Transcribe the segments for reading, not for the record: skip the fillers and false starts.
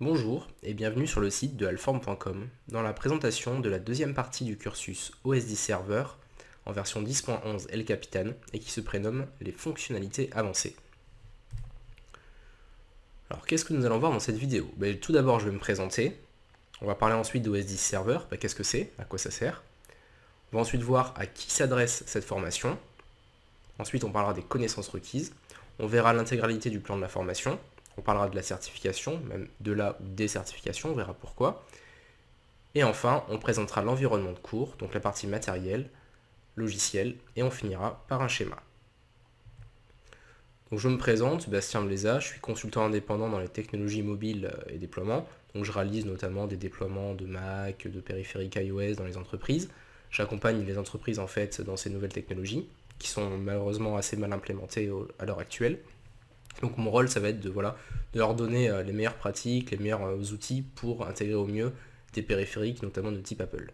Bonjour et bienvenue sur le site de Alform.com dans la présentation de la deuxième partie du cursus OS10 Server en version 10.11 El Capitan et qui se prénomme les fonctionnalités avancées. Alors qu'est-ce que nous allons voir dans cette vidéo? Tout d'abord je vais me présenter, on va parler ensuite d'OS10 Server, qu'est-ce que c'est, à quoi ça sert. On va ensuite voir à qui s'adresse cette formation. Ensuite on parlera des connaissances requises, on verra l'intégralité du plan de la formation. On parlera de la certification, même de la ou des certifications, on verra pourquoi. Et enfin, on présentera l'environnement de cours, donc la partie matérielle, logiciel, et on finira par un schéma. Donc je me présente, Bastien Bleza, je suis consultant indépendant dans les technologies mobiles et déploiements. Donc je réalise notamment des déploiements de Mac, de périphériques iOS dans les entreprises. J'accompagne les entreprises en fait dans ces nouvelles technologies, qui sont malheureusement assez mal implémentées à l'heure actuelle. Donc mon rôle, ça va être de leur donner les meilleures pratiques, les meilleurs outils pour intégrer au mieux des périphériques, notamment de type Apple.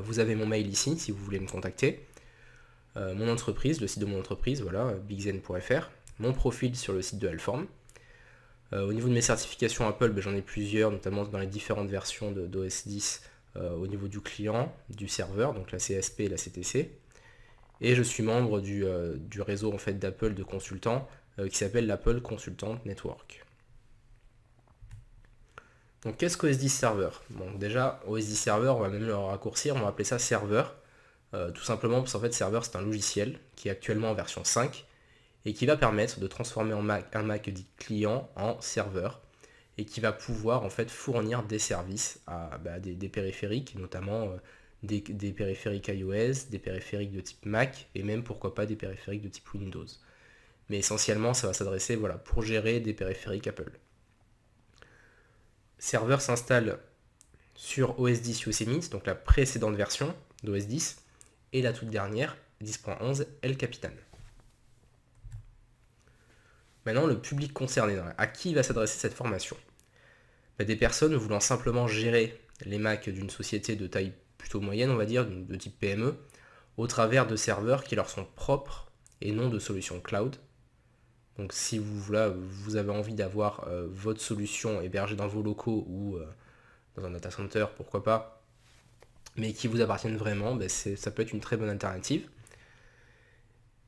Vous avez mon mail ici si vous voulez me contacter. Mon entreprise, le site de mon entreprise, voilà, bigzen.fr. Mon profil sur le site de Alform. Au niveau de mes certifications Apple, j'en ai plusieurs, notamment dans les différentes versions d'OS 10 au niveau du client, du serveur, donc la CSP et la CTC. Et je suis membre du réseau en fait, d'Apple de consultants qui s'appelle l'Apple Consultant Network. Donc qu'est-ce qu'OS 10 Server? Bon, déjà, OS 10 Server, on va même le raccourcir, on va appeler ça serveur, tout simplement parce qu'en fait, serveur, c'est un logiciel qui est actuellement en version 5 et qui va permettre de transformer un Mac dit client en serveur et qui va pouvoir en fait fournir des services à des périphériques, notamment des périphériques iOS, des périphériques de type Mac et même pourquoi pas des périphériques de type Windows. Mais essentiellement, ça va s'adresser pour gérer des périphériques Apple. Serveur s'installe sur OS 10 Yosemite, donc la précédente version d'OS 10, et la toute dernière, 10.11 El Capitan. Maintenant, le public concerné, à qui va s'adresser cette formation? Des personnes voulant simplement gérer les Mac d'une société de taille plutôt moyenne, on va dire, de type PME, au travers de serveurs qui leur sont propres et non de solutions cloud. Donc si vous avez envie d'avoir votre solution hébergée dans vos locaux ou dans un data center, pourquoi pas, mais qui vous appartiennent vraiment, ça peut être une très bonne alternative.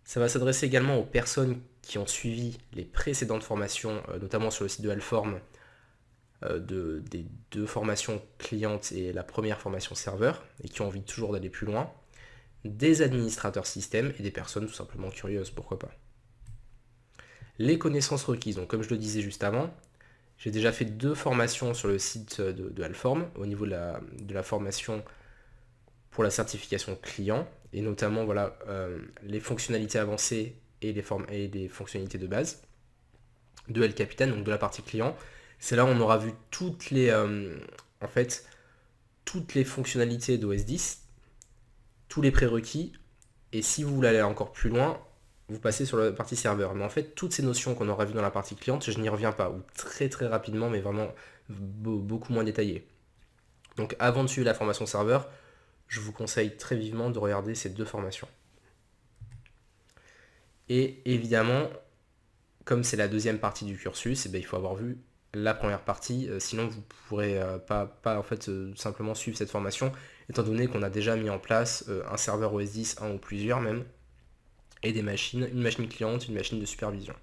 Ça va s'adresser également aux personnes qui ont suivi les précédentes formations, notamment sur le site de Alform, des deux formations clientes et la première formation serveur, et qui ont envie toujours d'aller plus loin, des administrateurs système et des personnes tout simplement curieuses, pourquoi pas. Les connaissances requises, donc comme je le disais juste avant, j'ai déjà fait 2 formations sur le site de Alform au niveau de la formation pour la certification client et notamment les fonctionnalités avancées et les fonctionnalités de base de El Capitan, donc de la partie client. C'est là où on aura vu toutes les fonctionnalités d'OS 10, tous les prérequis, et si vous voulez aller encore plus loin, vous passez sur la partie serveur. Mais en fait, toutes ces notions qu'on aura vues dans la partie cliente, je n'y reviens pas, ou très très rapidement, mais vraiment beaucoup moins détaillé. Donc avant de suivre la formation serveur, je vous conseille très vivement de regarder ces 2 formations. Et évidemment, comme c'est la deuxième partie du cursus, il faut avoir vu la première partie, sinon vous ne pourrez pas en fait, simplement suivre cette formation, étant donné qu'on a déjà mis en place un serveur OS 10, un ou plusieurs même, et des machines, une machine cliente, une machine de supervision.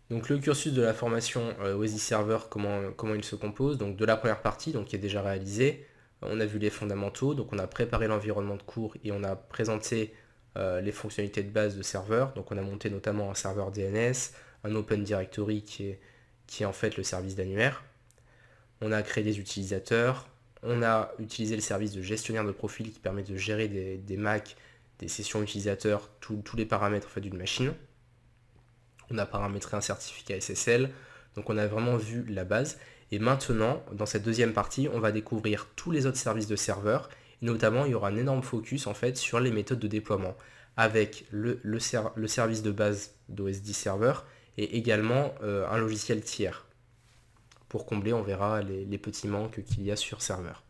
Donc le cursus de la formation OS 10 Server, comment il se compose? Donc de la première partie, donc qui est déjà réalisée, on a vu les fondamentaux, donc on a préparé l'environnement de cours et on a présenté les fonctionnalités de base de serveur. Donc on a monté notamment un serveur DNS, un Open Directory qui est en fait le service d'annuaire. On a créé des utilisateurs, on a utilisé le service de gestionnaire de profil qui permet de gérer des Mac, des sessions utilisateurs, tous les paramètres en fait, d'une machine. On a paramétré un certificat SSL, donc on a vraiment vu la base. Et maintenant, dans cette deuxième partie, on va découvrir tous les autres services de serveur. Et notamment, il y aura un énorme focus en fait sur les méthodes de déploiement, avec le service de base d'OS 10 Server et également un logiciel tiers. Pour combler, on verra les petits manques qu'il y a sur serveur.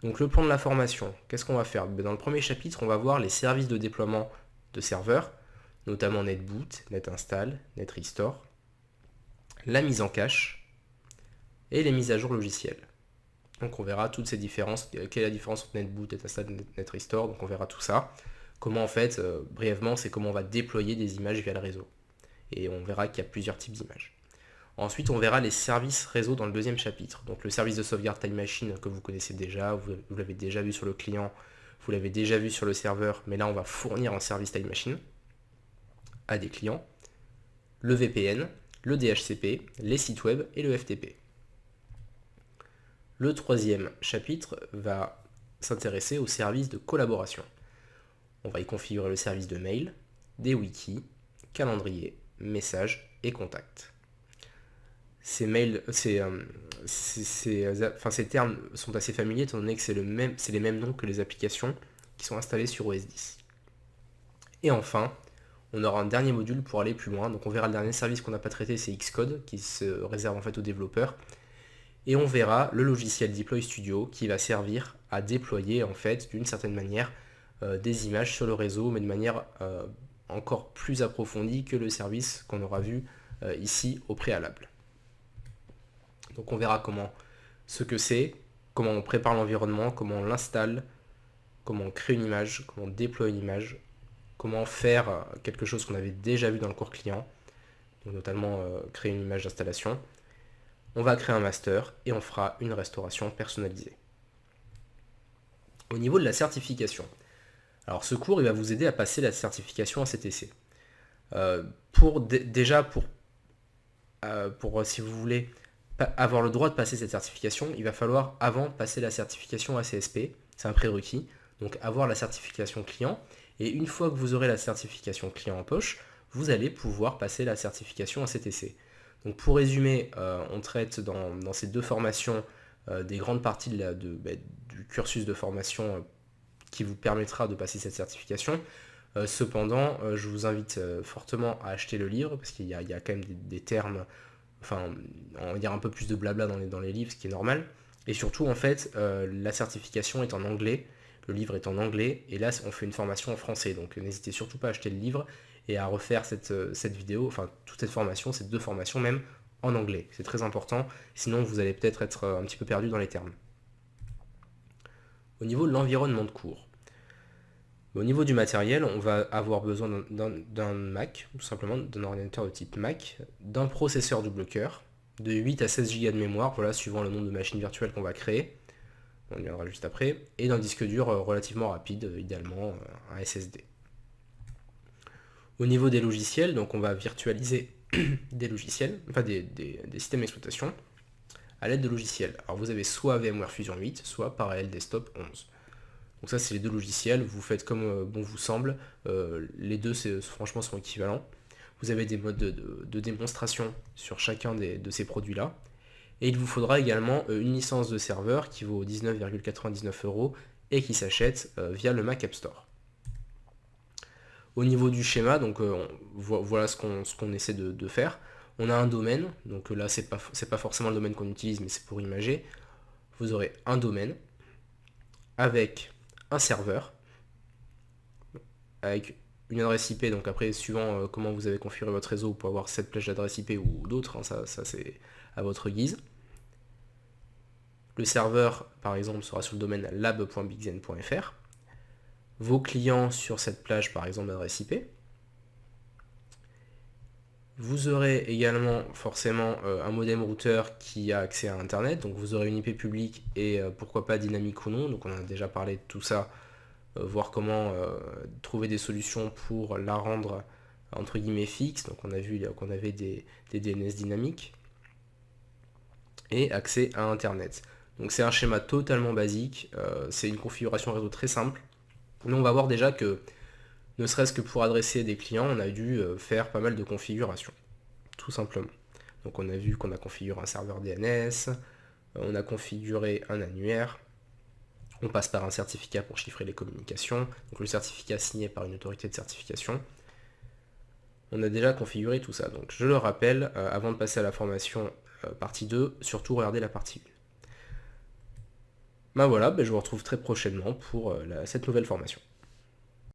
Donc le plan de la formation, qu'est-ce qu'on va faire? Dans le premier chapitre, on va voir les services de déploiement de serveur, notamment NetBoot, NetInstall, NetRestore. la mise en cache et les mises à jour logicielles. Donc on verra toutes ces différences, quelle est la différence entre NetBoot, DataStat, NetRestore, donc on verra tout ça. Comment en fait, brièvement, c'est comment on va déployer des images via le réseau. Et on verra qu'il y a plusieurs types d'images. Ensuite, on verra les services réseau dans le deuxième chapitre. Donc le service de sauvegarde Time Machine que vous connaissez déjà, vous l'avez déjà vu sur le client, vous l'avez déjà vu sur le serveur, mais là on va fournir un service Time Machine à des clients. Le VPN, le DHCP, les sites web et le FTP. Le troisième chapitre va s'intéresser aux services de collaboration. On va y configurer le service de mail, des wikis, calendrier, messages et contacts. Ces termes sont assez familiers étant donné que c'est les mêmes noms que les applications qui sont installées sur OS X. Et enfin, on aura un dernier module pour aller plus loin. Donc on verra le dernier service qu'on n'a pas traité, c'est Xcode, qui se réserve en fait aux développeurs. Et on verra le logiciel Deploy Studio qui va servir à déployer en fait d'une certaine manière des images sur le réseau, mais de manière encore plus approfondie que le service qu'on aura vu ici au préalable. Donc on verra ce que c'est, comment on prépare l'environnement, comment on l'installe, comment on crée une image, comment on déploie une image, comment faire quelque chose qu'on avait déjà vu dans le cours client, donc notamment créer une image d'installation. On va créer un master et on fera une restauration personnalisée. Au niveau de la certification, alors ce cours il va vous aider à passer la certification ACTC. Pour si vous voulez avoir le droit de passer cette certification, il va falloir avant passer la certification ACSP, c'est un prérequis, donc avoir la certification client, et une fois que vous aurez la certification client en poche, vous allez pouvoir passer la certification ACTC. Donc pour résumer, on traite dans ces deux formations des grandes parties du cursus de formation qui vous permettra de passer cette certification. Cependant, je vous invite fortement à acheter le livre, parce qu'il y a quand même des termes, enfin, on va dire un peu plus de blabla dans les livres, ce qui est normal. Et surtout, en fait, la certification est en anglais, le livre est en anglais, et là, on fait une formation en français. Donc n'hésitez surtout pas à acheter le livre et à refaire cette vidéo, enfin toute cette formation, ces deux formations même, en anglais. C'est très important, sinon vous allez peut-être être un petit peu perdu dans les termes. Au niveau de l'environnement de cours, au niveau du matériel, on va avoir besoin d'un Mac, tout simplement, d'un ordinateur de type Mac, d'un processeur double cœur, de 8 à 16 Go de mémoire, voilà, suivant le nombre de machines virtuelles qu'on va créer, on y viendra juste après, et d'un disque dur relativement rapide, idéalement un SSD. Au niveau des logiciels, donc on va virtualiser des logiciels, enfin des systèmes d'exploitation à l'aide de logiciels. Alors vous avez soit VMware Fusion 8, soit Parallels Desktop 11. Donc ça c'est les deux logiciels, vous faites comme bon vous semble, les deux franchement sont équivalents. Vous avez des modes de démonstration sur chacun de ces produits-là. Et il vous faudra également une licence de serveur qui vaut 19,99 € et qui s'achète via le Mac App Store. Au niveau du schéma, donc voilà ce qu'on essaie de faire. On a un domaine, donc là c'est pas forcément le domaine qu'on utilise, mais c'est pour imager. Vous aurez un domaine avec un serveur, avec une adresse IP, donc après suivant comment vous avez configuré votre réseau, vous pouvez avoir cette plage d'adresse IP ou d'autres, hein, ça c'est à votre guise. Le serveur par exemple sera sur le domaine lab.bigzen.fr. Vos clients sur cette plage par exemple d'adresse IP. Vous aurez également forcément un modem routeur qui a accès à internet, donc vous aurez une IP publique et pourquoi pas dynamique ou non, donc on a déjà parlé de tout ça, voir comment trouver des solutions pour la rendre entre guillemets fixe, donc on a vu qu'on avait des DNS dynamiques, et accès à internet. Donc c'est un schéma totalement basique, c'est une configuration réseau très simple, mais on va voir déjà que ne serait-ce que pour adresser des clients, on a dû faire pas mal de configurations, tout simplement. Donc on a vu qu'on a configuré un serveur DNS, on a configuré un annuaire, on passe par un certificat pour chiffrer les communications, donc le certificat signé par une autorité de certification. On a déjà configuré tout ça, donc je le rappelle, avant de passer à la formation partie 2, surtout regardez la partie 1. Ben voilà, je vous retrouve très prochainement pour cette nouvelle formation.